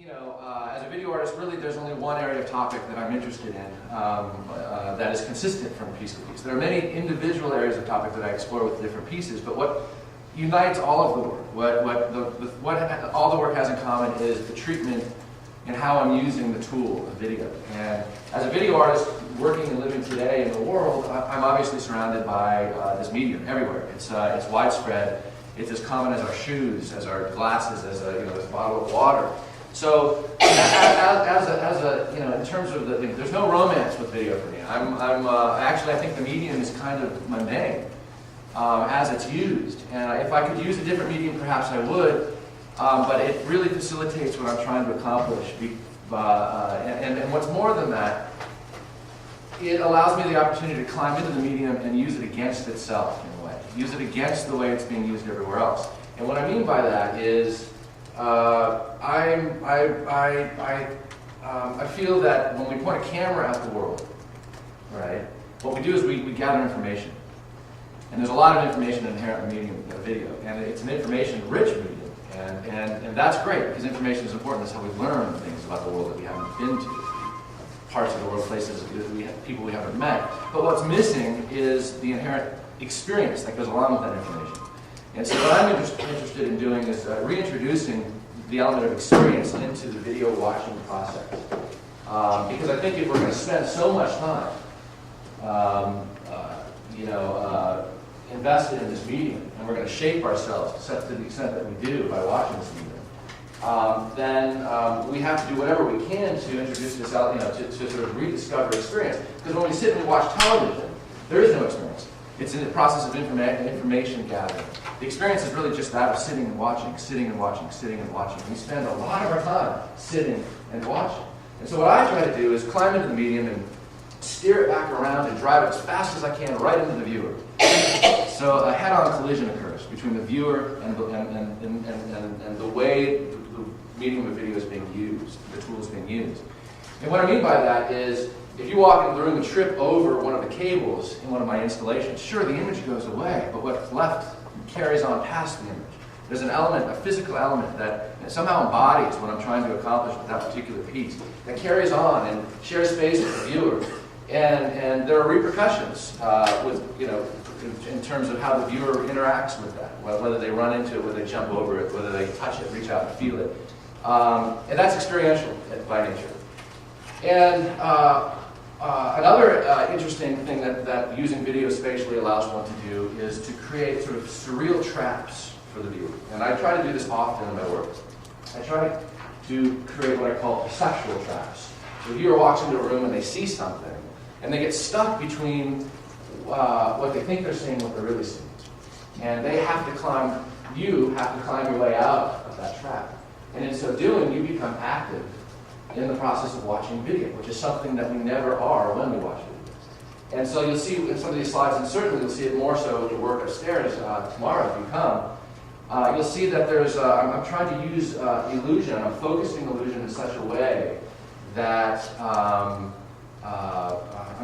as a video artist, really there's only one area of topic that I'm interested in that is consistent from piece to piece. There are many individual areas of topic that I explore with different pieces, but what unites all of the work, what all the work has in common is the treatment and how I'm using the tool of video. And as a video artist working and living today in the world, I'm obviously surrounded by this medium everywhere. It's widespread. It's as common as our shoes, as our glasses, as this bottle of water. So, in terms of there's no romance with video for me. Actually, I think the medium is kind of mundane as it's used. And if I could use a different medium, perhaps I would. But it really facilitates what I'm trying to accomplish. And what's more than that, it allows me the opportunity to climb into the medium and use it against itself in a way. Use it against the way it's being used everywhere else. And what I mean by that is, I feel that when we point a camera at the world, right, what we do is we gather information. And there's a lot of information inherent in the medium of video. And it's an information-rich medium. And that's great, because information is important. That's how we learn things about the world that we haven't been to. Parts of the world, places, people we haven't met. But what's missing is the inherent experience that goes along with that information. And so what I'm interested in doing is reintroducing the element of experience into the video watching process. Because I think if we're going to spend so much time, invested in this medium, and we're going to shape ourselves to the extent that we do by watching this medium, then we have to do whatever we can to introduce this out, to sort of rediscover experience. Because when we sit and we watch television, there is no experience. It's in the process of information gathering. The experience is really just that of sitting and watching, sitting and watching, sitting and watching. We spend a lot of our time sitting and watching. And so what I try to do is climb into the medium and steer it back around and drive it as fast as I can right into the viewer. So a head-on collision occurs between the viewer and the way the medium of video is being used, the tool is being used. And what I mean by that is, if you walk into the room and trip over one of the cables in one of my installations, sure, the image goes away, but what's left carries on past the image. There's an element, a physical element that somehow embodies what I'm trying to accomplish with that particular piece, that carries on and shares space with the viewer. And there are repercussions in terms of how the viewer interacts with that, whether they run into it, whether they jump over it, whether they touch it, reach out and feel it. And that's experiential by nature. And another interesting thing that using video spatially allows one to do is to create sort of surreal traps for the viewer. And I try to do this often in my work. I try to create what I call perceptual traps. So the viewer walks into a room and they see something, and they get stuck between what they think they're seeing and what they're really seeing. And they have to climb, you have to climb your way out of that trap. And in so doing, you become active in the process of watching video, which is something that we never are when we watch video. And so you'll see in some of these slides, and certainly you'll see it more so when you work upstairs tomorrow if you come, you'll see that there's, I'm trying to use illusion, I'm focusing illusion in such a way that I'm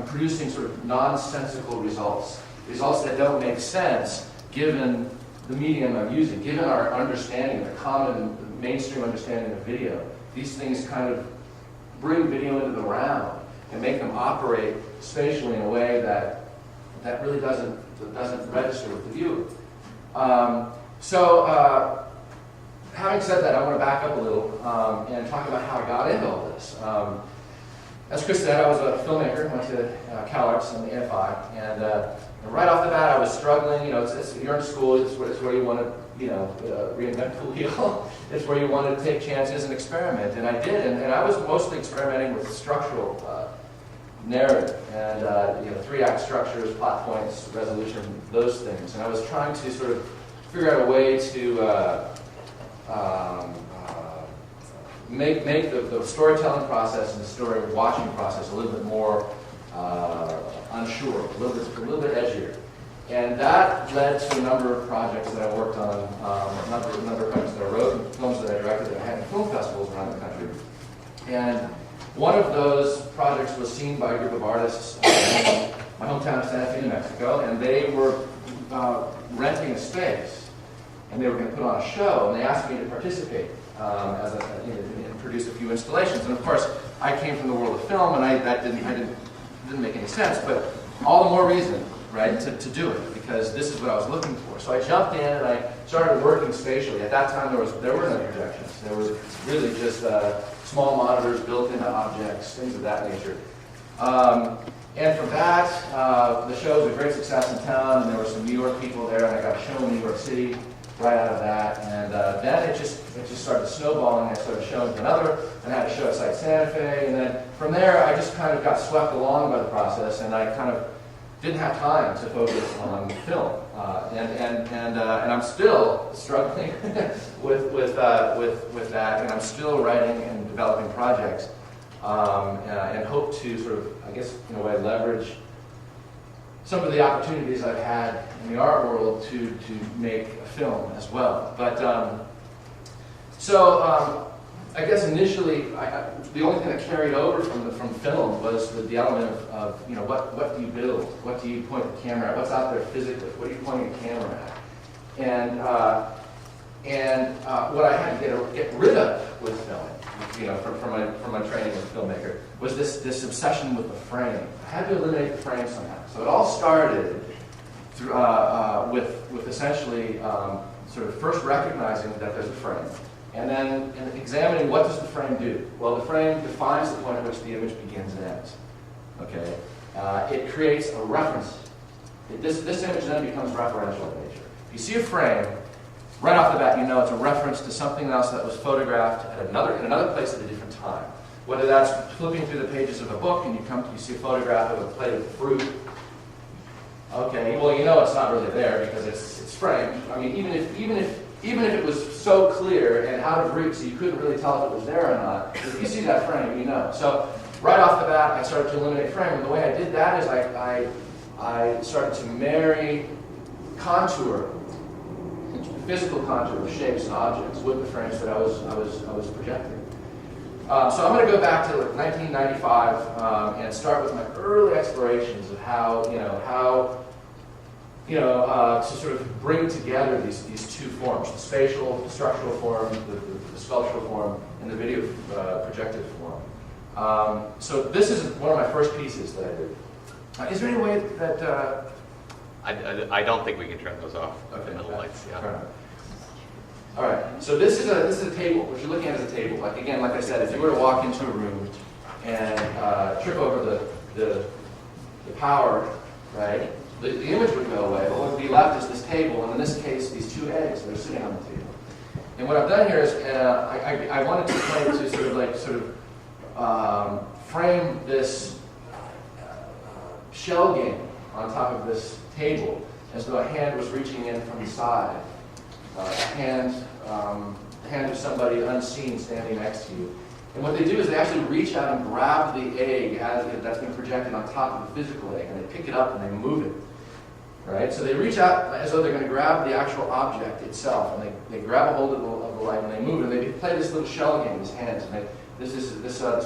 producing sort of nonsensical results that don't make sense given the medium I'm using, given our understanding, the common mainstream understanding of video. These things kind of bring video into the round and make them operate spatially in a way that really doesn't register with the viewer. Having said that, I want to back up a little and talk about how I got into all this. As Chris said, I was a filmmaker, went to CalArts and the AFI, and right off the bat I was struggling. You're in school, it's where you want to reinvent the wheel. It's where you want to take chances and experiment, and I did, and I was mostly experimenting with structural narrative and 3-act structures, plot points, resolution, those things, and I was trying to sort of figure out a way to make the storytelling process and the story watching process a little bit more unsure, a little bit edgier. And that led to a number of projects that I worked on, a number of projects that I wrote, and films that I directed that I had in film festivals around the country. And one of those projects was seen by a group of artists in my hometown of Santa Fe, New Mexico, and they were renting a space, and they were going to put on a show, and they asked me to participate and produce a few installations. And of course, I came from the world of film, and that didn't make any sense, but all the more reason, right, to do it, because this is what I was looking for. So I jumped in and I started working spatially. At that time, there were no projections. There was really just small monitors built into objects, things of that nature. And from that, the show was a great success in town, and there were some New York people there, and I got a show in New York City right out of that. And then it just started snowballing. I started showing to another, and I had a show at Site Santa Fe, and then from there, I just kind of got swept along by the process, and I kind of didn't have time to focus on film. And I'm still struggling with that, and I'm still writing and developing projects. And hope to sort of, I guess, in a way, leverage some of the opportunities I've had in the art world to make a film as well. But I guess initially, the only thing that carried over from film was the element of what do you build? What do you point the camera at? What's out there physically? What are you pointing the camera at? And what I had to get rid of with film, from my training as a filmmaker, was this obsession with the frame. I had to eliminate the frame somehow. So it all started through, with essentially sort of first recognizing that there's a frame, and then examining what does the frame do. Well, the frame defines the point at which the image begins and ends. Okay, it creates a reference. This image then becomes referential in nature. If you see a frame, right off the bat, you know it's a reference to something else that was photographed in another place at a different time. Whether that's flipping through the pages of a book and you see a photograph of a plate of fruit. Okay, well, you know it's not really there because it's framed. I mean, even if it was so clear and out of reach so you couldn't really tell if it was there or not, if you see that frame, you know. So right off the bat, I started to eliminate frame, and the way I did that is I started to marry contour, physical contour of shapes and objects with the frames that I was projecting. So I'm going to go back to 1995 and start with my early explorations of how to sort of bring together these two forms: the spatial, the structural form, the sculptural form, and the video projected form. So this is one of my first pieces that I did. Is there any way that I don't think we can turn those off. Okay, the middle lights. Yeah. All right. So this is a table. What you're looking at is a table. Like I said, if you were to walk into a room and trip over the power, right, the image would go away. But what would be left is this table, and in this case, these two eggs that are sitting on the table. And what I've done here is I wanted to try to sort of frame this shell game on top of this table, as though a hand was reaching in from the side, the hand of somebody unseen standing next to you. And what they do is they actually reach out and grab the egg that's been projected on top of the physical egg, and they pick it up and they move it. Right? So they reach out as though they're going to grab the actual object itself, and they grab a hold of the light and they move it, and they play this little shell game, these hands. And this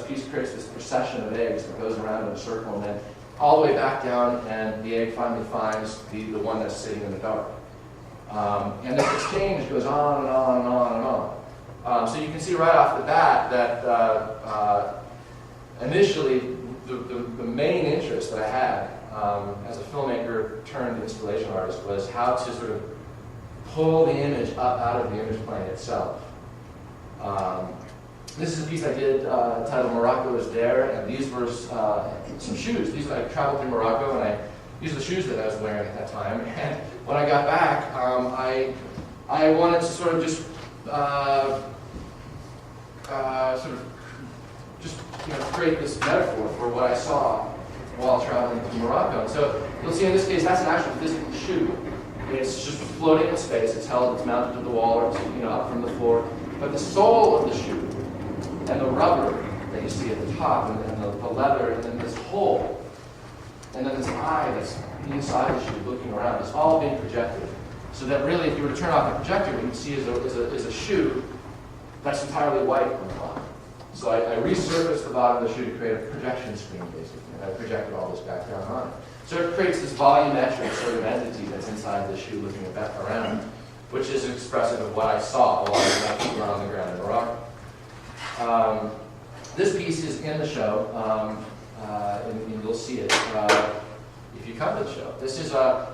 piece creates this procession of eggs that goes around in a circle, and then all the way back down, and the egg finally finds the one that's sitting in the dark. And this exchange goes on and on and on and on. So you can see right off the bat that initially the main interest that I had as a filmmaker turned installation artist was how to sort of pull the image up out of the image plane itself. This is a piece I did titled Morocco is There, and these were some shoes. I traveled through Morocco, and these are the shoes that I was wearing at that time. And when I got back, I wanted to sort of just create this metaphor for what I saw while traveling through Morocco. And so you'll see in this case that's an actual physical shoe. It's just floating in space. It's mounted to the wall or up from the floor. But the sole of the shoe and the rubber that you see at the top, and the leather, and then this hole, and then this eye that's inside the shoe looking around, it's all being projected. So that really, if you were to turn off the projector, what you see is a shoe that's entirely white on the bottom. So I resurfaced the bottom of the shoe to create a projection screen, basically, and I projected all this back down on it. So it creates this volumetric sort of entity that's inside the shoe looking back around, which is expressive of what I saw while I was around the ground in Morocco. This piece is in the show, and you'll see it if you come to the show. This is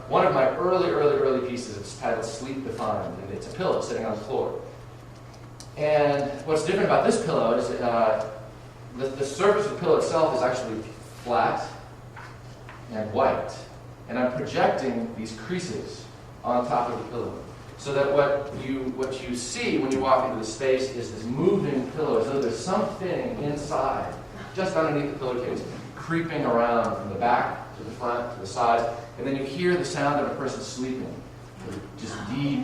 one of my early pieces. It's titled Sleep Defined, and it's a pillow sitting on the floor. And what's different about this pillow is the surface of the pillow itself is actually flat and white. And I'm projecting these creases on top of the pillow. So that what you see when you walk into the space is this moving pillow, as though there's something inside, just underneath the pillowcase, creeping around from the back to the front to the sides, and then you hear the sound of a person sleeping, just deep,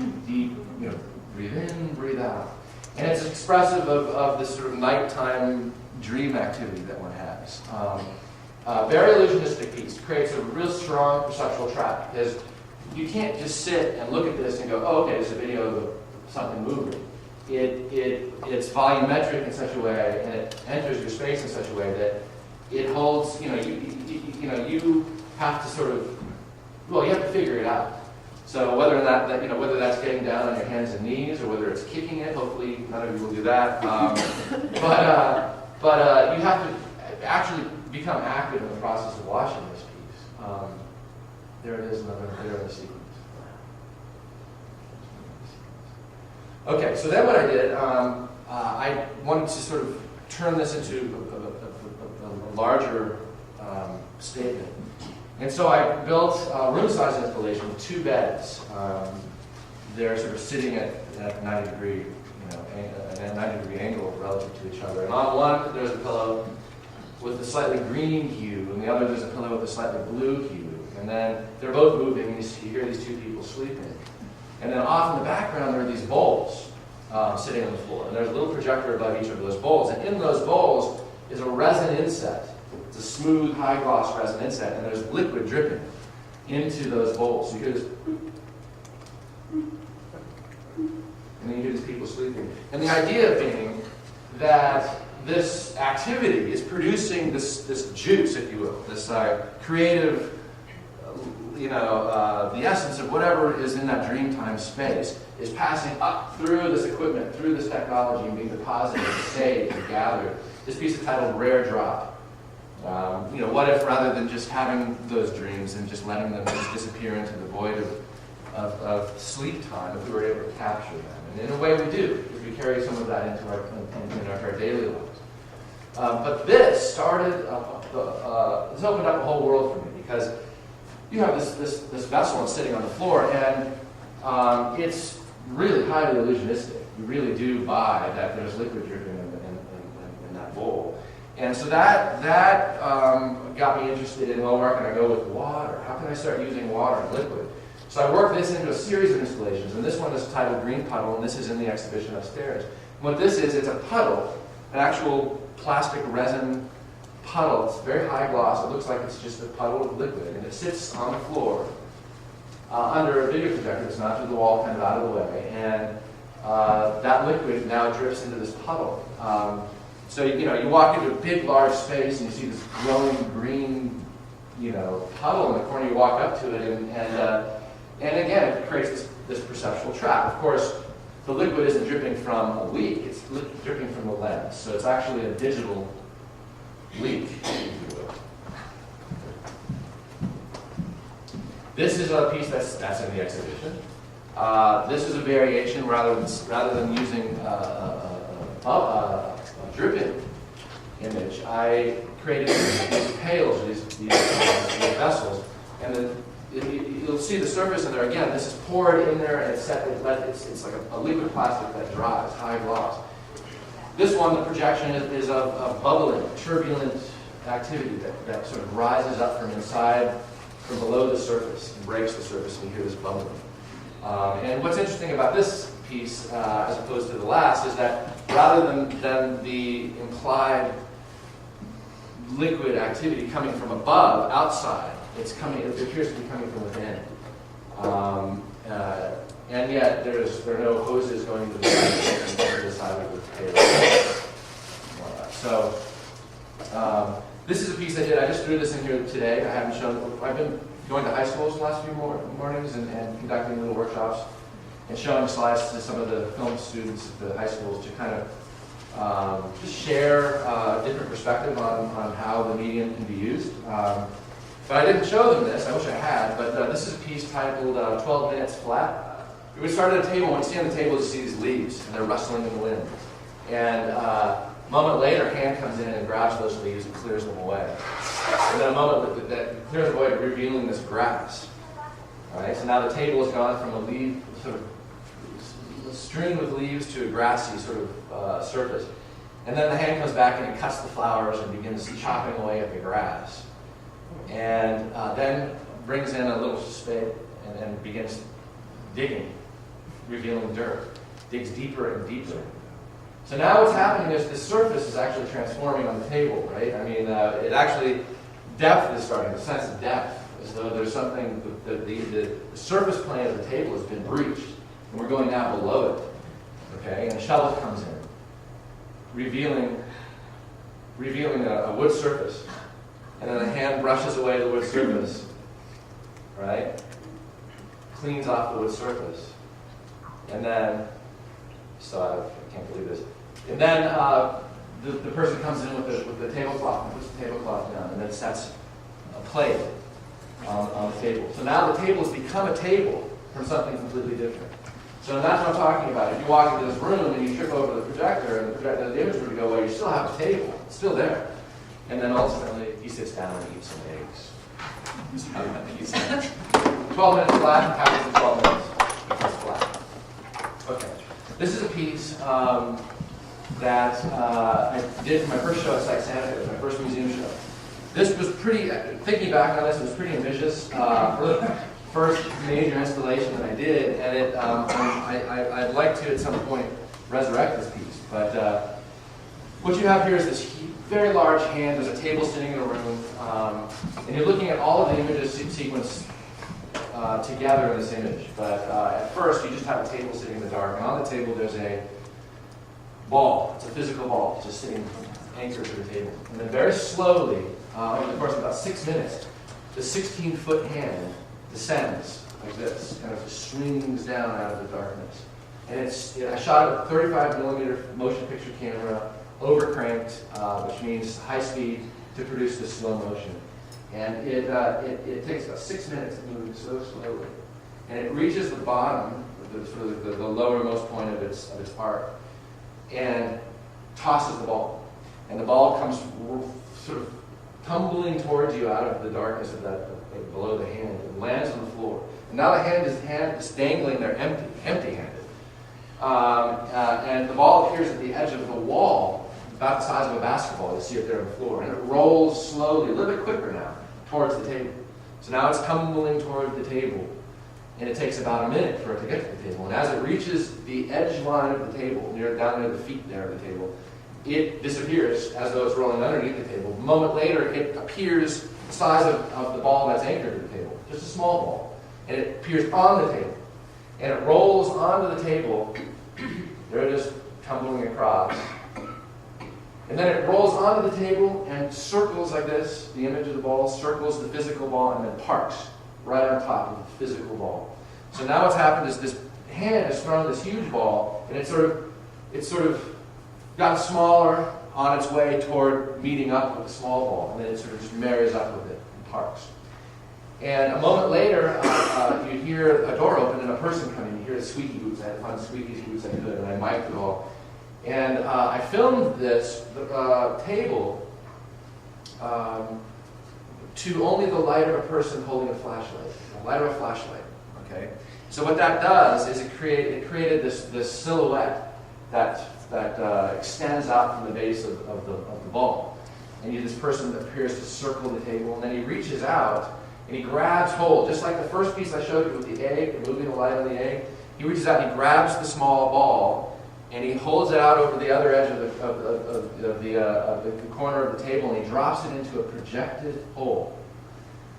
breathe in, breathe out. And it's expressive of this sort of nighttime dream activity that one has. Very illusionistic piece, creates a real strong perceptual trap, because you can't just sit and look at this and go, oh, okay, it's a video of something moving. It's volumetric in such a way, and it enters your space in such a way that it holds, you have to sort of, well, you have to figure it out. So whether or not that, whether that's getting down on your hands and knees, or whether it's kicking it, hopefully none of you will do that. But you have to actually become active in the process of watching this piece. There it is, another there in the sequence. Okay, so then what I did, I wanted to sort of turn this into a larger statement. And so I built a room-size installation with 2 beds. They're sort of sitting at a 90-degree, at a 90-degree angle relative to each other. And on one, there's a pillow with a slightly green hue, and the other there's a pillow with a slightly blue hue. And then they're both moving, and you hear these 2 people sleeping. And then off in the background, there are these bowls sitting on the floor. And there's a little projector above each of those bowls. And in those bowls is a resin inset. It's a smooth, high-gloss resin inset, and there's liquid dripping into those bowls. So you hear this, and then you hear these people sleeping. And the idea being that this activity is producing this juice, if you will, this creative, the essence of whatever is in that dreamtime space is passing up through this equipment, through this technology, and being deposited, saved, and gathered. This piece is titled Rare Drop. What if rather than just having those dreams and just letting them just disappear into the void of sleep time, if we were able to capture them? And in a way we do, if we carry some of that into our daily lives. But this started, this opened up a whole world for me, because you have this vessel sitting on the floor, and it's really highly illusionistic. You really do buy that there's liquid dripping in that bowl. And so that got me interested in, well, where can I go with water? How can I start using water and liquid? So I worked this into a series of installations, and this one is titled Green Puddle, and this is in the exhibition upstairs. And what this is, it's a puddle, an actual plastic resin puddle. It's very high gloss. It looks like it's just a puddle of liquid, and it sits on the floor under a video projector that's not through the wall, kind of out of the way, and that liquid now drips into this puddle. So you walk into a big, large space, and you see this glowing green, puddle in the corner. You walk up to it, and again, it creates this perceptual trap. Of course, the liquid isn't dripping from a leak; it's dripping from the lens. So it's actually a digital leak, if you will. This is a piece that's in the exhibition. This is a variation rather than using a dripping image. I created these pails, these vessels, and then you'll see the surface in there. Again, this is poured in there, and it's like a liquid plastic that dries, high gloss. This one, the projection is of bubbling, turbulent activity that sort of rises up from inside, from below the surface, and breaks the surface, and you hear this bubbling. And what's interesting about this piece, as opposed to the last, is that rather than the implied liquid activity coming from above, outside, it appears to be coming from within. And yet there are no hoses going to the side of the table. So this is a piece I did. I just threw this in here today. I haven't shown it. I've been going to high schools the last few mornings and conducting little workshops and showing slides to some of the film students at the high schools to kind of just share different different perspective on how the medium can be used. But I didn't show them this. I wish I had. But this is a piece titled 12 Minutes Flat. We started at a table. When you stand at the table, you see these leaves, and they're rustling in the wind. And a moment later, a hand comes in and grabs those leaves and clears them away. And then a moment that clears away, revealing this grass. All right. So now the table has gone from a leaf, sort of strewn with leaves, to a grassy sort of surface. And then the hand comes back and it cuts the flowers and begins chopping away at the grass. And then brings in a little spade and begins digging, revealing dirt. Digs deeper and deeper. So now what's happening is this surface is actually transforming on the table, right? I mean, it actually, depth is starting, the sense of depth, as though there's something, the surface plane of the table has been breached, and we're going now below it, okay? And a shovel comes in, revealing a wood surface. And then the hand brushes away the wood surface, right? Cleans off the wood surface. And then, I can't believe this. And then the person comes in with the tablecloth and puts the tablecloth down and then sets a plate on the table. So now the table has become a table from something completely different. So that's what I'm talking about. If you walk into this room and you trip over the projector and the image would go, well, you still have a table. It's still there. And then ultimately, he sits down and eats some eggs. 12 minutes flat, happens in 12 minutes. It's flat. Okay. This is a piece that I did for my first show at Site Santa Fe. It was my first museum show. This was pretty, thinking back on this, it was pretty ambitious. First major installation that I did, and it, I'd like to at some point resurrect this piece. But what you have here is this very large hand. There's a table sitting in a room, and you're looking at all of the images sequenced together in this image. But at first, you just have a table sitting in the dark, and on the table there's a ball. It's a physical ball, just sitting anchored to the table. And then very slowly, over the course of about 6 minutes, the 16-foot hand descends like this, kind of swings down out of the darkness. And I shot it with a 35mm motion picture camera, overcranked, which means high speed to produce this slow motion. And it takes about 6 minutes to move so slowly. And it reaches the bottom, the lowermost point of its arc, and tosses the ball. And the ball comes sort of tumbling towards you out of the darkness of that below the hand, and lands on the floor. And now the hand is dangling there empty-handed. And the ball appears at the edge of the wall, about the size of a basketball. You see it there on the floor. And it rolls slowly, a little bit quicker now, towards the table. So now it's tumbling toward the table. And it takes about a minute for it to get to the table. And as it reaches the edge line of the table, down near the feet there of the table, it disappears as though it's rolling underneath the table. A moment later, it appears the size of the ball that's anchored to the table, just a small ball. And it appears on the table. And it rolls onto the table. There it is, tumbling across. And then it rolls onto the table and circles like this. The image of the ball circles the physical ball and then parks right on top of the physical ball. So now what's happened is this hand has thrown this huge ball, and it's sort of gotten smaller on its way toward meeting up with the small ball, and then it sort of just marries up with it and parks. And a moment later, you hear a door open and a person come in. You hear the squeaky boots. I had to find the squeaky boots I could, and I mic'd it all. And I filmed this table to only the light of a person holding a flashlight, the light of a flashlight. Okay. So what that does is it created this silhouette that extends out from the base of the ball. And this person appears to circle the table, and then he reaches out and he grabs hold, just like the first piece I showed you with the egg and moving the light on the egg. He reaches out and he grabs the small ball and he holds it out over the other edge of the corner of the table, and he drops it into a projected hole.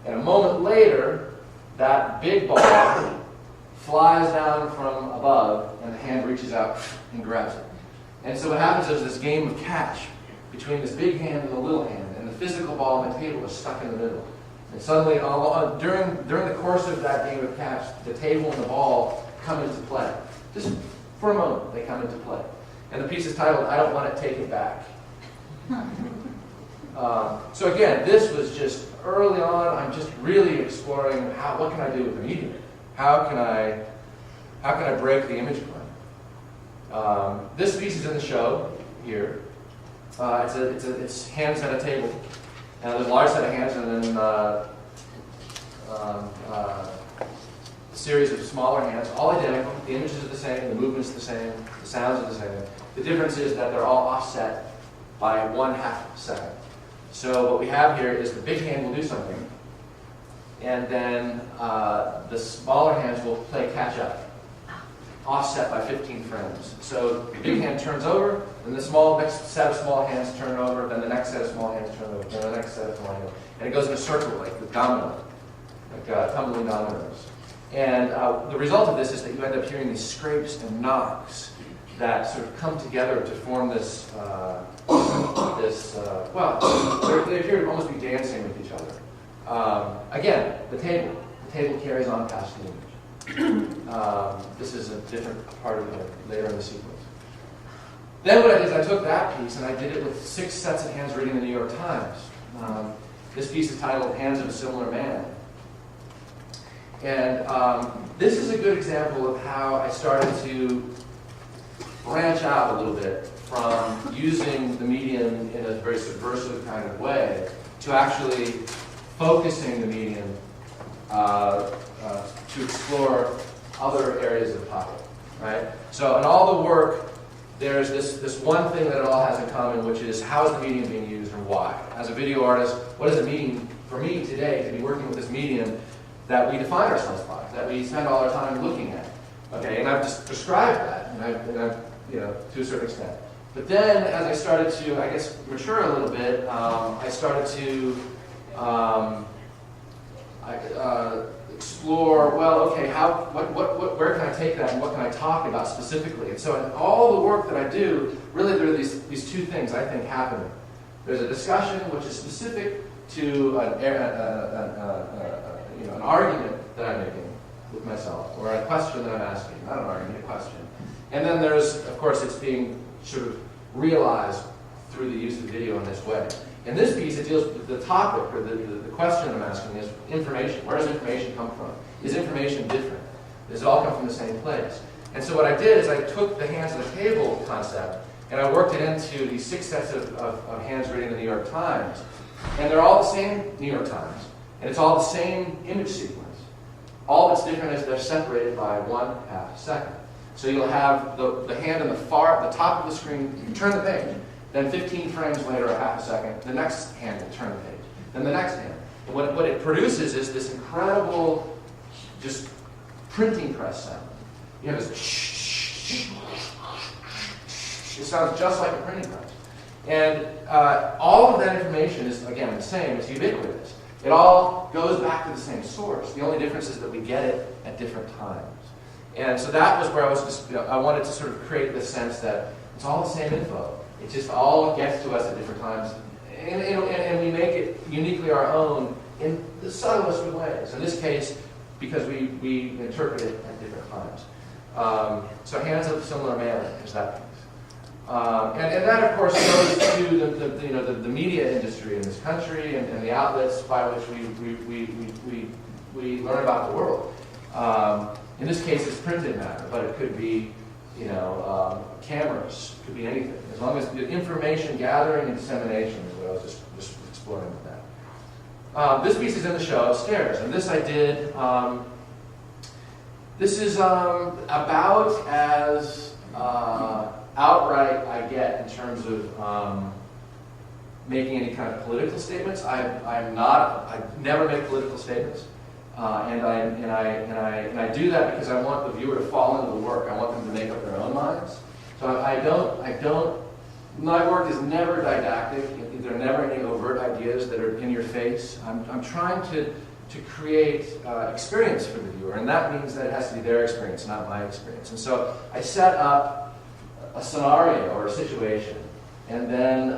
And a moment later, that big ball flies down from above, and the hand reaches out and grabs it. And so what happens is this game of catch between this big hand and the little hand, and the physical ball on the table is stuck in the middle. And suddenly, during the course of that game of catch, the table and the ball come into play. Just for a moment, they come into play. And the piece is titled, "I Don't Want to Take It Back." So again, this was just early on. I'm just really exploring what can I do with the medium? How can I break the image plane? This piece is in the show here. It's hands at a table, and there's a large set of hands, and then a series of smaller hands, all identical. The images are the same, the movements are the same, the sounds are the same. The difference is that they're all offset by 1/2 second. So what we have here is the big hand will do something, and then the smaller hands will play catch up, offset by 15 frames. So the big hand turns over, then the next set of small hands turn over, then the next set of small hands turn over, then the next set of small hands, and it goes in a circle like the domino, like tumbling dominoes. And the result of this is that you end up hearing these scrapes and knocks that sort of come together to form this, well, they appear to almost be dancing with each other. Again, the table carries on past the image. This is a different part of it later in the sequence. Then what I did is I took that piece and I did it with 6 sets of hands reading the New York Times. This piece is titled Hands of a Similar Man. And this is a good example of how I started to branch out a little bit from using the medium in a very subversive kind of way to actually focusing the medium to explore other areas of the topic, right? So in all the work, there's this one thing that it all has in common, which is how is the medium being used and why? As a video artist, what does it mean for me today to be working with this medium that we define ourselves by, that we spend all our time looking at? Okay, and I've just described that, and I've to a certain extent. But then, as I started to, I guess, mature a little bit, I started to explore. Well, okay, where can I take that, and what can I talk about specifically? And so, in all the work that I do, really, there are these two things I think happening. There's a discussion which is specific to an argument that I'm making with myself, or a question that I'm asking. Not an argument, a question. And then there's, of course, it's being sort of realized through the use of video in this way. In this piece, it deals with the topic, or the question I'm asking is information. Where does information come from? Is information different? Does it all come from the same place? And so what I did is I took the hands of the table concept, and I worked it into these 6 sets of hands reading the New York Times. And they're all the same New York Times. And it's all the same image sequence. All that's different is they're separated by 1/2 second. So you'll have the hand on the top of the screen, you turn the page, then 15 frames later, a 1/2 second, the next hand will turn the page, then the next hand. And what it produces is this incredible, just printing press sound. You have this it sounds just like a printing press. And all of that information is, again, the same, it's ubiquitous. It all goes back to the same source. The only difference is that we get it at different times. And so that was where I was just, I wanted to sort of create the sense that it's all the same info. It just all gets to us at different times. And we make it uniquely our own in the subtlest of ways. In this case, because we interpret it at different times. So Hands of a Similar Man is that piece. And that, of course, goes to the media industry in this country and the outlets by which we learn about the world. In this case, it's printed matter, but it could be, cameras, it could be anything. As long as the information gathering and dissemination is what I was just exploring with that. This piece is in the show upstairs, and this I did. This is about as outright I get in terms of making any kind of political statements. I never make political statements. And I do that because I want the viewer to fall into the work. I want them to make up their own minds. So my work is never didactic. There are never any overt ideas that are in your face. I'm trying to create experience for the viewer, and that means that it has to be their experience, not my experience. And so I set up a scenario or a situation, and then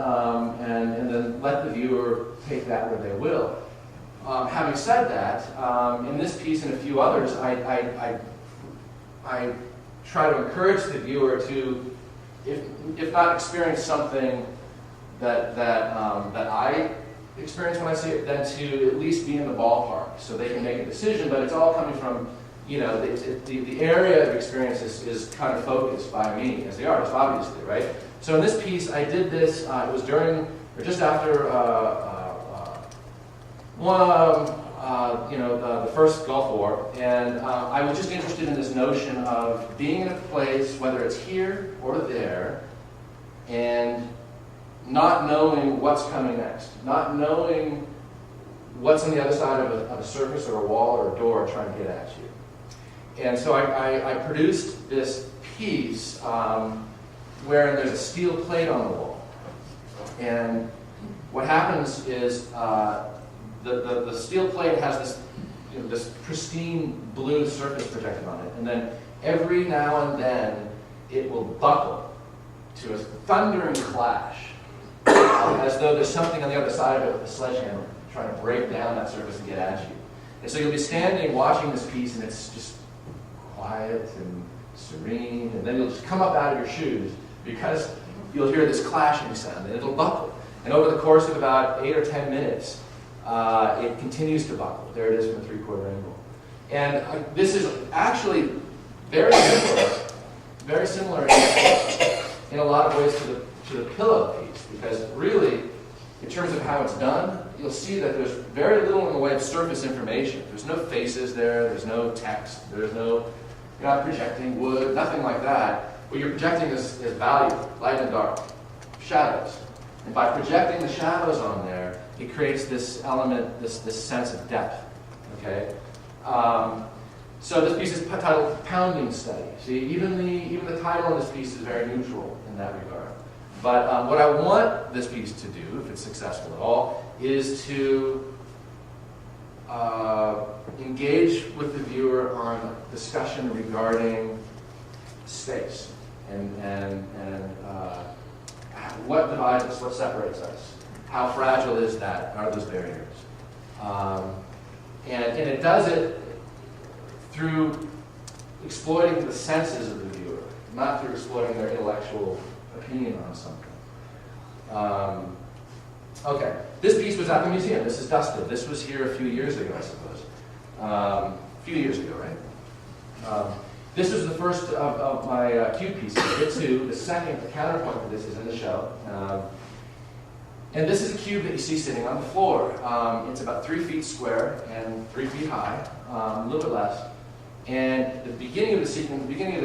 let the viewer take that where they will. Having said that, in this piece and a few others, I try to encourage the viewer to, if not experience something that I experience when I see it than to at least be in the ballpark so they can make a decision, but it's all coming from, you know, the area of experience is kind of focused by me as the artist, obviously, right? So in this piece, I did this, it was during, or just after the first Gulf War, and I was just interested in this notion of being in a place, whether it's here or there, and not knowing what's coming next, not knowing what's on the other side of a surface or a wall or a door trying to get at you. And so I produced this piece where there's a steel plate on the wall. And what happens is the steel plate has this, you know, this pristine blue surface projected on it. And then every now and then it will buckle to a thundering clash. As though there's something on the other side of it with a sledgehammer trying to break down that surface and get at you. And so you'll be standing watching this piece and it's just quiet and serene, and then you'll just come up out of your shoes because you'll hear this clashing sound and it'll buckle. And over the course of about 8 or 10 minutes, it continues to buckle. There it is from a 3/4 angle. And this is actually very similar in a lot of ways to the pillow piece, because really, in terms of how it's done, you'll see that there's very little in the way of surface information. There's no faces there, there's no text, there's no, you're not projecting wood, nothing like that. What you're projecting is value, light and dark, shadows. And by projecting the shadows on there, it creates this element, this sense of depth, okay? So this piece is titled Pounding Study. See, even the title of this piece is very neutral in that regard. But what I want this piece to do, if it's successful at all, is to engage with the viewer on a discussion regarding space and what divides us, what separates us, how fragile is that, are those barriers. And it does it through exploiting the senses of the viewer, not through exploiting their intellectual opinion on something. Okay, this piece was at the museum. This is dusted. This was here a few years ago, I suppose. A few years ago, right? This was the first of my cube pieces, bit 2. The second, the counterpoint of this is in the show. And this is a cube that you see sitting on the floor. It's about 3 feet square and 3 feet high, a little bit less. And at the beginning of the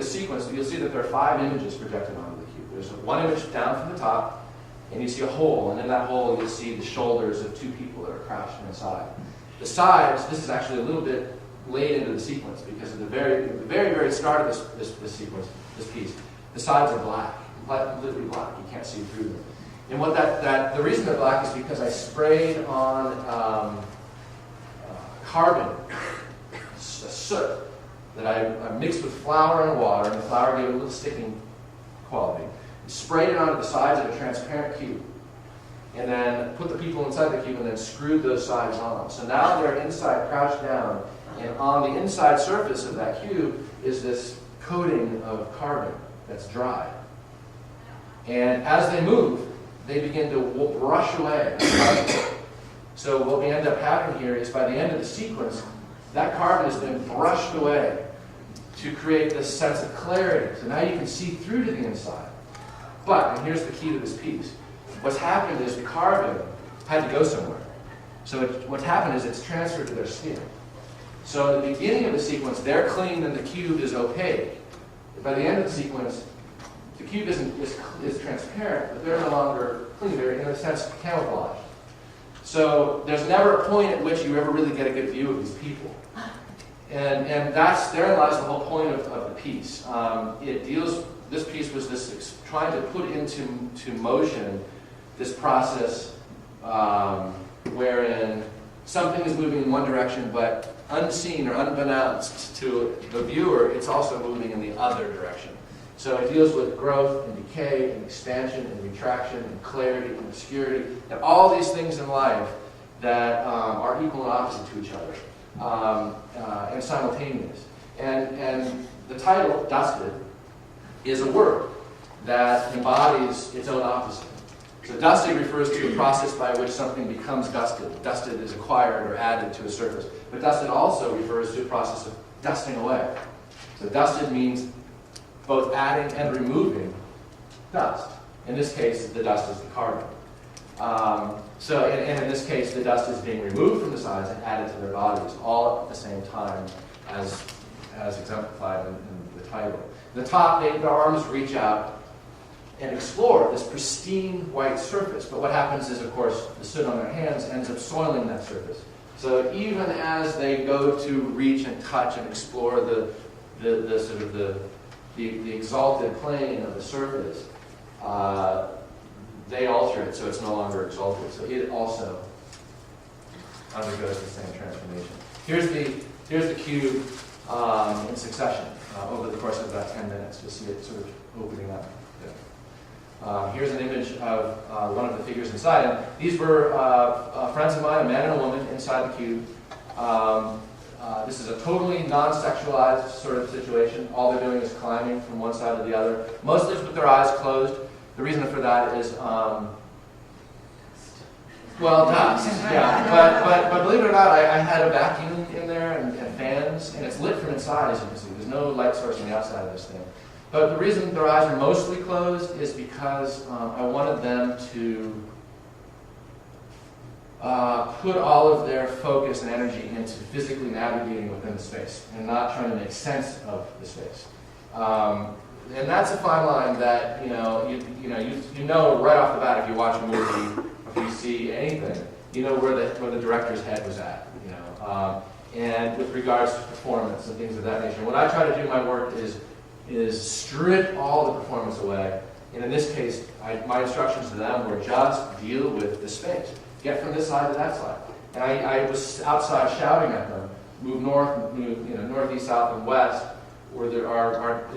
sequence, you'll see that there are 5 images projected onto the cube. There's one image down from the top, and you see a hole, and in that hole you'll see the shoulders of 2 people that are crouched inside. The sides, this is actually a little bit late into the sequence, because at the very start of this sequence, this piece, the sides are black, completely black. You can't see through them. And what the reason they're black is because I sprayed on carbon, a soot, that I mixed with flour and water, and the flour gave it a little sticking quality. Sprayed it onto the sides of a transparent cube, and then put the people inside the cube and then screwed those sides on. So now they're inside, crouched down, and on the inside surface of that cube is this coating of carbon that's dry. And as they move, they begin to brush away. So what we end up having here is by the end of the sequence, that carbon has been brushed away to create this sense of clarity. So now you can see through to the inside. But, and here's the key to this piece, what's happened is the carbon had to go somewhere. So what's happened is it's transferred to their skin. So at the beginning of the sequence, they're clean and the cube is opaque. By the end of the sequence, the cube is transparent, but they're no longer clean. They're, in a sense, camouflaged. So there's never a point at which you ever really get a good view of these people. And therein lies the whole point of the piece. This piece was trying to put into motion this process wherein something is moving in one direction, but unseen or unbeknownst to the viewer, it's also moving in the other direction. So it deals with growth and decay and expansion and retraction and clarity and obscurity and all these things in life that are equal and opposite to each other and simultaneous. And the title, Dusted, is a word that embodies its own opposite. So dusted refers to the process by which something becomes dusted. Dusted is acquired or added to a surface. But dusted also refers to a process of dusting away. So dusted means both adding and removing dust. In this case, the dust is the carbon. And in this case, the dust is being removed from the sides and added to their bodies, all at the same time as exemplified in the title. The top, the arms reach out and explore this pristine white surface. But what happens is, of course, the soot on their hands ends up soiling that surface. So even as they go to reach and touch and explore the exalted plane of the surface, they alter it so it's no longer exalted. So it also undergoes the same transformation. Here's the cube in succession over the course of about 10 minutes. You'll see it sort of opening up. Here's an image of one of the figures inside. And these were friends of mine, a man and a woman, inside the cube. This is a totally non-sexualized sort of situation. All they're doing is climbing from one side to the other, mostly with their eyes closed. The reason for that is, dust. Yeah, but believe it or not, I had a vacuum in there and fans, and it's lit from inside, as you can see. There's no light source on the outside of this thing. But the reason their eyes are mostly closed is because I wanted them to put all of their focus and energy into physically navigating within the space and not trying to make sense of the space. And that's a fine line that you know right off the bat if you watch a movie, if you see anything, you know where the director's head was at. And with regards to performance and things of that nature. When I try to do my work is strip all the performance away. And in this case, my instructions to them were just deal with the space. Get from this side to that side. And I was outside shouting at them, move north, move north, east, south, and west, where there are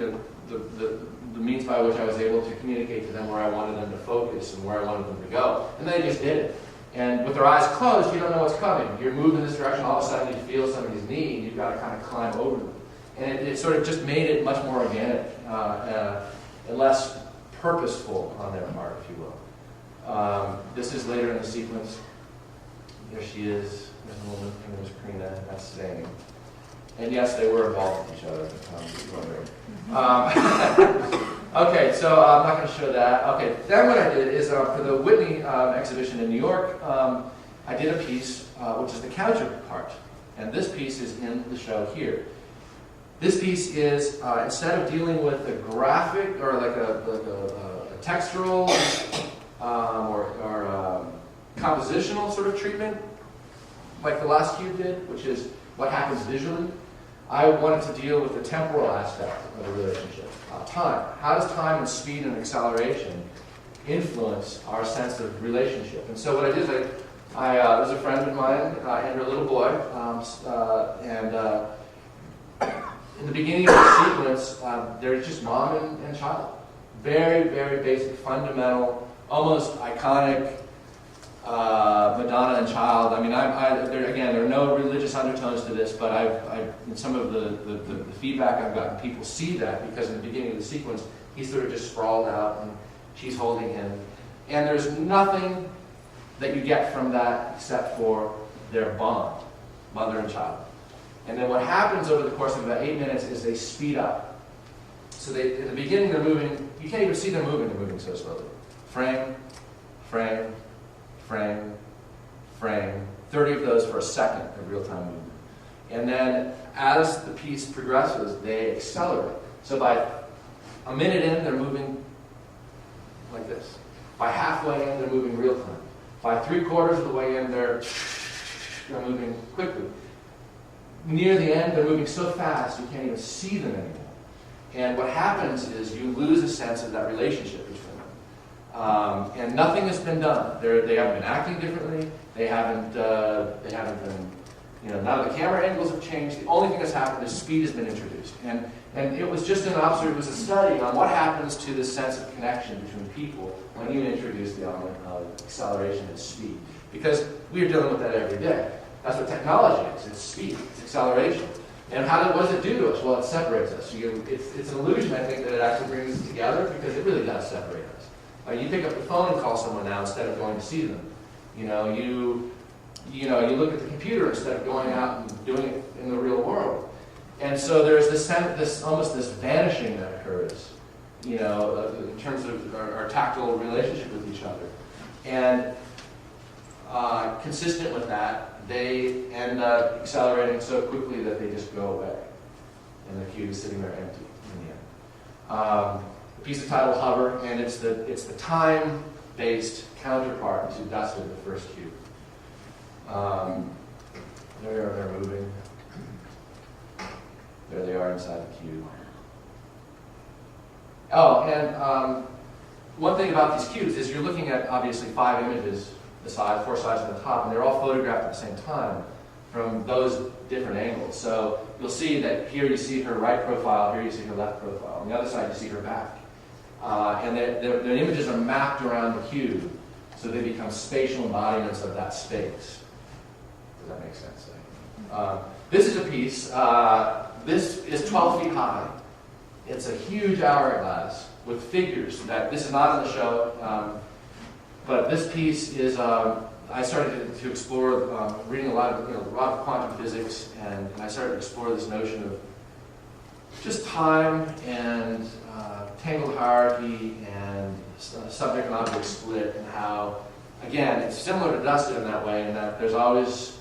the means by which I was able to communicate to them where I wanted them to focus and where I wanted them to go. And they just did it. And with their eyes closed, you don't know what's coming. You're moving in this direction, all of a sudden you feel somebody's knee, and you've got to kind of climb over them. And it sort of just made it much more organic and less purposeful on their part, if you will. This is later in the sequence. There she is. There's a woman. Her name is Karina. That's Zane. And yes, they were involved with each other. Okay, so I'm not going to show that. Okay, then what I did is for the Whitney exhibition in New York, I did a piece which is the counterpart. And this piece is in the show here. This piece is, instead of dealing with a graphic or like a textural or compositional sort of treatment, like the last cube did, which is what happens visually, I wanted to deal with the temporal aspect of the relationship. Time. How does time and speed and acceleration influence our sense of relationship? And so what I did is I was a friend of mine and her little boy, in the beginning of the sequence, there's just mom and child. Very, very basic, fundamental, almost iconic Madonna and child. I mean, there are no religious undertones to this, but in some of the feedback I've gotten, people see that because in the beginning of the sequence, he's sort of just sprawled out and she's holding him. And there's nothing that you get from that except for their bond, mother and child. And then what happens over the course of about 8 minutes is they speed up. So in the beginning they're moving, you can't even see them moving, they're moving so slowly. Frame, frame, frame, frame, 30 of those for a second of real-time movement. And then as the piece progresses, they accelerate. So by a minute in, they're moving like this. By halfway in, they're moving real-time. By 3/4 of the way in, they're moving quickly. Near the end, they're moving so fast you can't even see them anymore. And what happens is you lose a sense of that relationship between them. And nothing has been done. They haven't been acting differently. They haven't been, none of the camera angles have changed. The only thing that's happened is speed has been introduced. And it was just it was a study on what happens to this sense of connection between people when you introduce the element of acceleration and speed. Because we are dealing with that every day. That's what technology is. It's speed. It's acceleration. And what does it do to us? Well, it separates us. It's an illusion, I think, that it actually brings us together because it really does separate us. You pick up the phone and call someone now instead of going to see them. You look at the computer instead of going out and doing it in the real world. And so there's almost this vanishing that occurs, in terms of our tactile relationship with each other. And consistent with that, they end up accelerating so quickly that they just go away. And the cube is sitting there empty in the end. The piece is titled Hover, and it's the time-based counterpart to Dusted, the first cube. They're moving. There they are inside the cube. Oh, and one thing about these cubes is you're looking at, obviously, 5 images, the side, 4 sides and the top, and they're all photographed at the same time from those different angles. So you'll see that here you see her right profile, here you see her left profile. On the other side you see her back. And the images are mapped around the cube, so they become spatial embodiments of that space. Does that make sense? This is a piece. This is 12 feet high. It's a huge hourglass with figures. This is not in the show, but this piece is. I started to explore, reading a lot of quantum physics, and I started to explore this notion of just time and tangled hierarchy and subject and object split, and how, again, it's similar to Dusted in that way, in that there's always,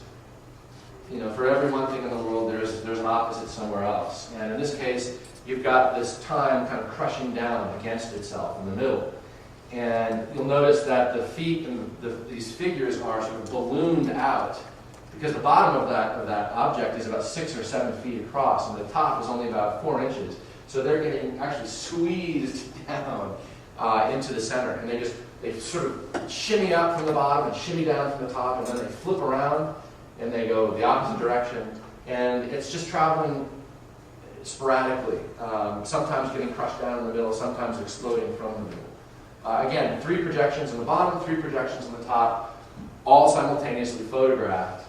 for every one thing in the world, there's an opposite somewhere else. And in this case, you've got this time kind of crushing down against itself in the middle. And you'll notice that the feet and these figures are sort of ballooned out, because the bottom of that object is about 6 or 7 feet across, and the top is only about 4 inches. So they're getting actually squeezed down into the center, and they sort of shimmy up from the bottom and shimmy down from the top, and then they flip around and they go the opposite direction, and it's just traveling sporadically, sometimes getting crushed down in the middle, sometimes exploding from the middle. Again, 3 projections on the bottom, 3 projections on the top, all simultaneously photographed.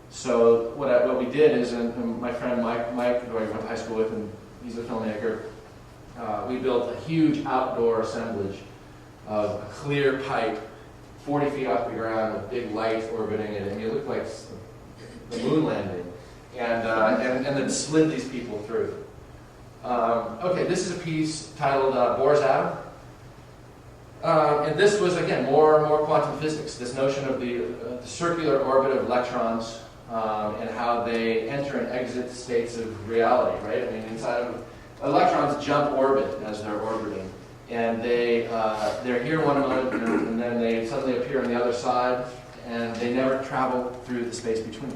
So what we did is, and my friend Mike, who I went to high school with, and he's a filmmaker, we built a huge outdoor assemblage of a clear pipe 40 feet off the ground with big lights orbiting it. I mean, it looked like the moon landing. And then slid these people through. Okay, this is a piece titled Bohr's Atom. And this was, again, more quantum physics, this notion of the circular orbit of electrons and how they enter and exit states of reality, right? I mean, inside of electrons jump orbit as they're orbiting. And they're here one moment, and then they suddenly appear on the other side, and they never travel through the space between,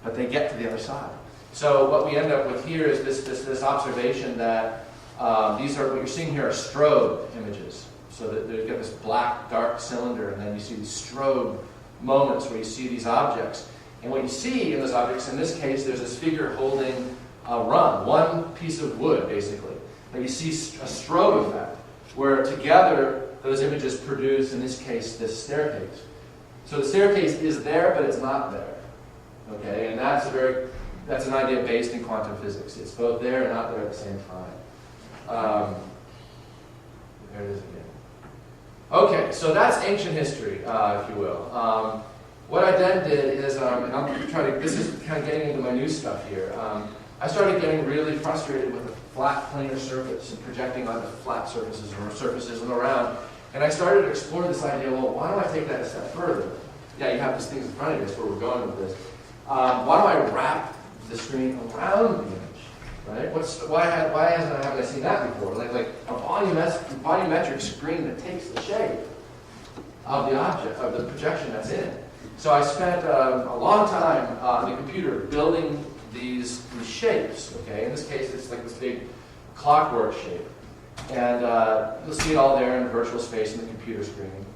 but they get to the other side. So what we end up with here is this observation that what you're seeing here are strobe images. So that you've got this black, dark cylinder, and then you see these strobe moments where you see these objects. And what you see in those objects, in this case, there's this figure holding a rung, one piece of wood, basically. And you see a strobe effect, where together those images produce, in this case, this staircase. So the staircase is there, but it's not there. Okay, and that's an idea based in quantum physics. It's both there and not there at the same time. There it is again. Okay, so that's ancient history, if you will. What I then did is, and I'm trying to, this is kind of getting into my new stuff here. I started getting really frustrated with a flat planar surface and projecting onto flat surfaces or surfaces around. And I started to explore this idea, well, why don't I take that a step further? Yeah, you have these things in front of you, that's where we're going with this. Why don't I wrap the screen around the image, right? Why haven't I seen that before? Like a volumetric screen that takes the shape of the object, of the projection that's in it. So I spent a long time on the computer building these shapes, okay? In this case, it's like this big clockwork shape. And you'll see it all there in virtual space in the computer screen.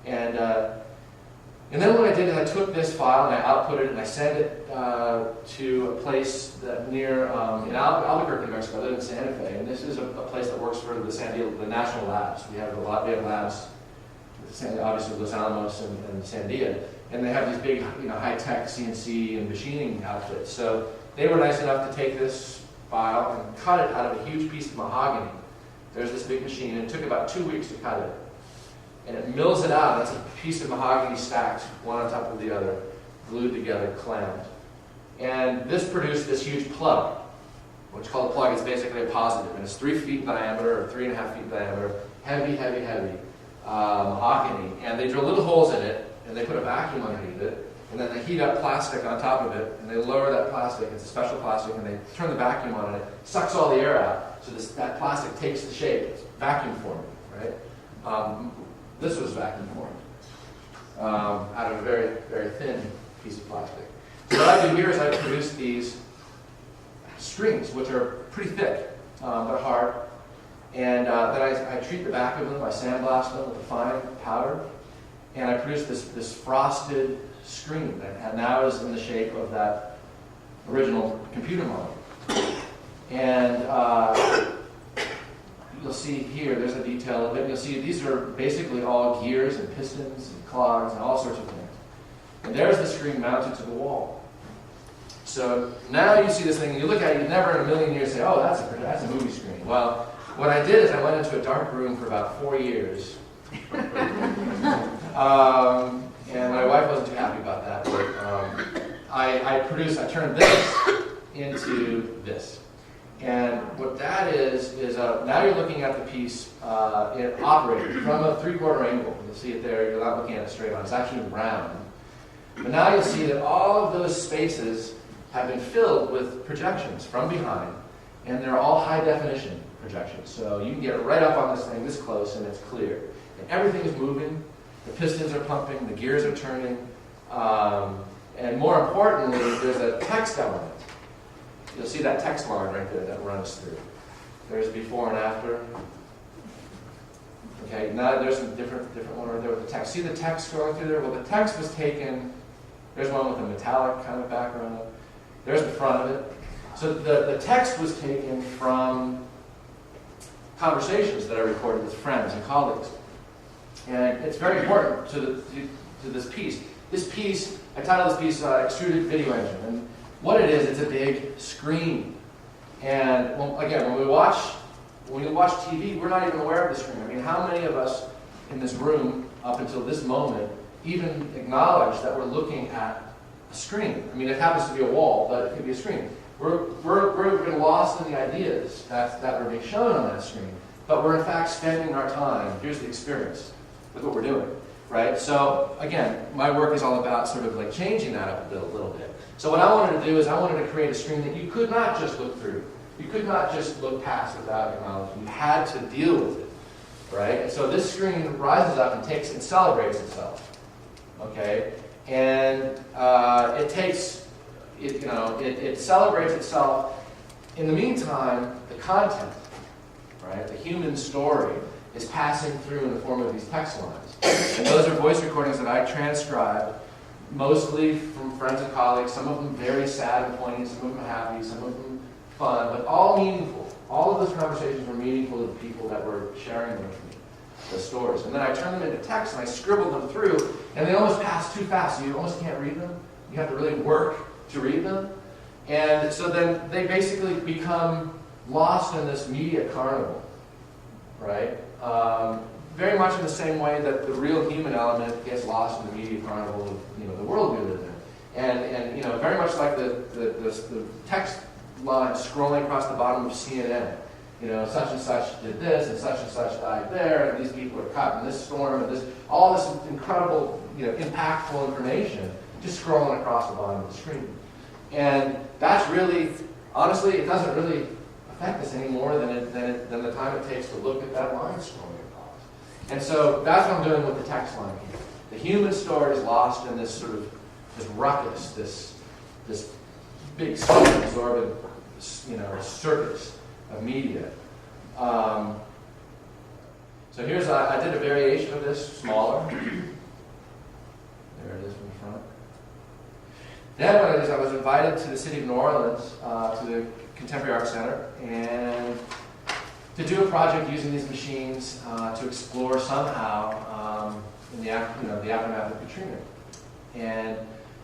And then what I did is I took this file and I output it and I sent it to a place that near in Albuquerque, New Mexico. I live in Santa Fe, and this is a place that works for the national labs. We have labs, obviously Los Alamos and Sandia, and they have these big, high-tech CNC and machining outfits. So they were nice enough to take this file and cut it out of a huge piece of mahogany. There's this big machine, and it took about 2 weeks to cut it. and it mills it out. That's a piece of mahogany stacked, one on top of the other, glued together, clamped. And this produced this huge plug, which is called a plug. It's basically a positive, and it's 3 feet in diameter, or 3.5 feet in diameter, heavy, heavy, heavy mahogany. And they drill little holes in it, and they put a vacuum underneath it, and then they heat up plastic on top of it, and they lower that plastic. It's a special plastic, and they turn the vacuum on, and it sucks all the air out. So that plastic takes the shape. It's vacuum formed, right? This was vacuum formed out of a very, very thin piece of plastic. So what I do here is I produce these screens, which are pretty thick, but hard. And then I treat the back of them, I sandblast them with a fine powder, and I produce this frosted screen that now is in the shape of that original computer model. And you'll see here, there's a detail of it. You'll see these are basically all gears and pistons and clogs and all sorts of things. And there's the screen mounted to the wall. So now you see this thing, and you look at it, you'd never in a million years say, oh, that's a movie screen. Well, what I did is I went into a dark room for about 4 years. And my wife wasn't too happy about that. But, I turned this into this. And what that is now you're looking at the piece operated from a 3/4 angle. You'll see it there, you're not looking at it straight on, it's actually round. But now you'll see that all of those spaces have been filled with projections from behind, and they're all high definition projections. So you can get right up on this thing this close and it's clear. And everything is moving, the pistons are pumping, the gears are turning, and more importantly, there's a text element. You'll see that text line right there that runs through. There's before and after. Okay, now there's a different one right there with the text. See the text going through there? Well, the text was taken, there's one with a metallic kind of background. There's the front of it. So the text was taken from conversations that I recorded with friends and colleagues. And it's very important to this piece. This piece, I titled this piece Extruded Video Engine. And what it is, it's a big screen. And again, when we watch TV, we're not even aware of the screen. I mean, how many of us in this room, up until this moment, even acknowledge that we're looking at a screen? I mean, it happens to be a wall, but it could be a screen. We're lost in the ideas that are being shown on that screen, but we're in fact spending our time, here's the experience, with what we're doing, right? So again, my work is all about sort of like changing that up a little bit. So what I wanted to do is I wanted to create a screen that you could not just look through. You could not just look past without acknowledging. You had to deal with it, right? And so this screen rises up and celebrates itself, okay? And it celebrates itself. In the meantime, the content, right, the human story, is passing through in the form of these text lines. And those are voice recordings that I transcribed, mostly from friends and colleagues, some of them very sad and poignant, some of them happy, some of them fun, but all meaningful. All of those conversations were meaningful to the people that were sharing them with me, the stories. And then I turned them into text and I scribbled them through, and they almost pass too fast, so you almost can't read them. You have to really work to read them. And so then they basically become lost in this media carnival, right? Very much in the same way that the real human element gets lost in the media carnival of the world we live in. And very much like the text line scrolling across the bottom of CNN. Such and such did this, and such died there, and these people are caught in this storm, and all this incredible, impactful information just scrolling across the bottom of the screen. And that's really, honestly, it doesn't really affect us any more than the time it takes to look at that line scrolling across. And so that's what I'm doing with the text line here. The human story is lost in this ruckus, this big self-absorbent, circus of media. So here's, I did a variation of this, smaller. There it is from the front. Then what I did is I was invited to the city of New Orleans, to the Contemporary Art Center, and to do a project using these machines to explore somehow in the aftermath of Katrina. And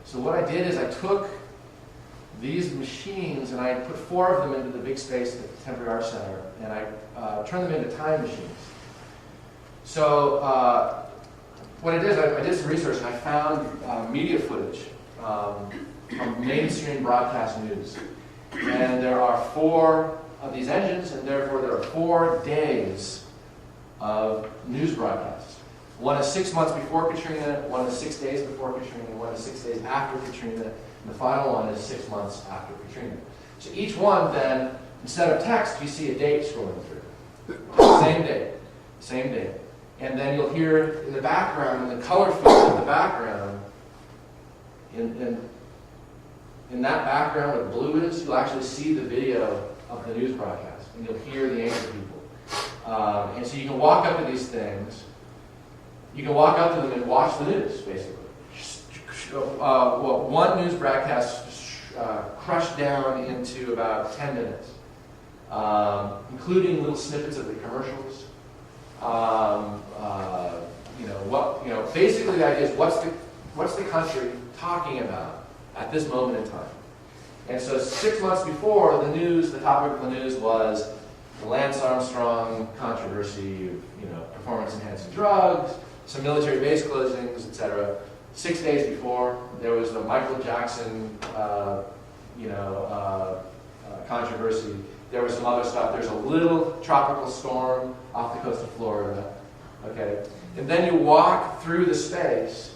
so what I did is I took these machines and I put 4 of them into the big space at the Contemporary Art Center, and I turned them into time machines. So what I did is I did some research and I found media footage from mainstream broadcast news. And there are 4 of these engines, and therefore there are 4 days of news broadcasts. One is 6 months before Katrina, one is 6 days before Katrina, one is 6 days after Katrina, and the final one is 6 months after Katrina. So each one then, instead of text, you see a date scrolling through. Same date, same date. And then you'll hear in the background, in the color field in the background, in that background where the blue is, you'll actually see the video of the news broadcast, and you'll hear the angry people. And so you can walk up to these things, you can walk up to them and watch the news, basically. Well, one news broadcast crushed down into about 10 minutes, including little snippets of the commercials. Basically the idea is what's the country talking about at this moment in time. And so 6 months before, the topic of the news was the Lance Armstrong controversy of performance-enhancing drugs, some military base closings, etc. 6 days before, there was the Michael Jackson controversy. There was some other stuff. There's a little tropical storm off the coast of Florida. Okay? And then you walk through the space,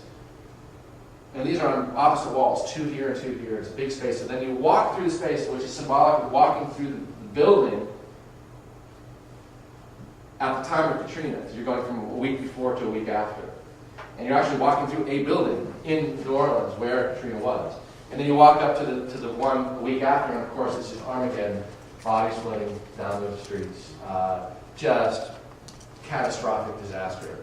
and these are on opposite walls, 2 here and 2 here. It's a big space. And then you walk through the space, which is symbolic of walking through the building at the time of Katrina. So you're going from a week before to a week after. And you're actually walking through a building in New Orleans where Katrina was. And then you walk up to the one a week after, and of course it's just Armageddon, bodies floating down those streets. Just catastrophic disaster.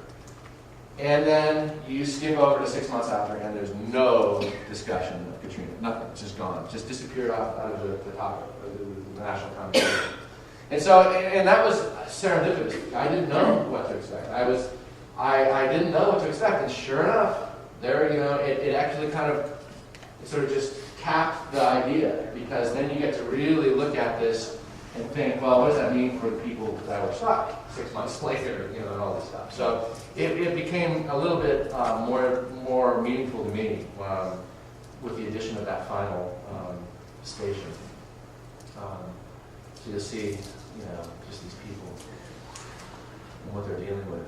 And then you skip over to 6 months after, and there's no discussion of Katrina. Nothing. It's just gone. Just disappeared out of the topic of the national conversation. And so, and that was serendipitous. I didn't know what to expect. I didn't know what to expect, and sure enough, there, it actually sort of just capped the idea, because then you get to really look at this and think, well, what does that mean for the people that were stuck 6 months later, and all this stuff. So it became a little bit more meaningful to me with the addition of that final station. So you'll see, just these people and what they're dealing with.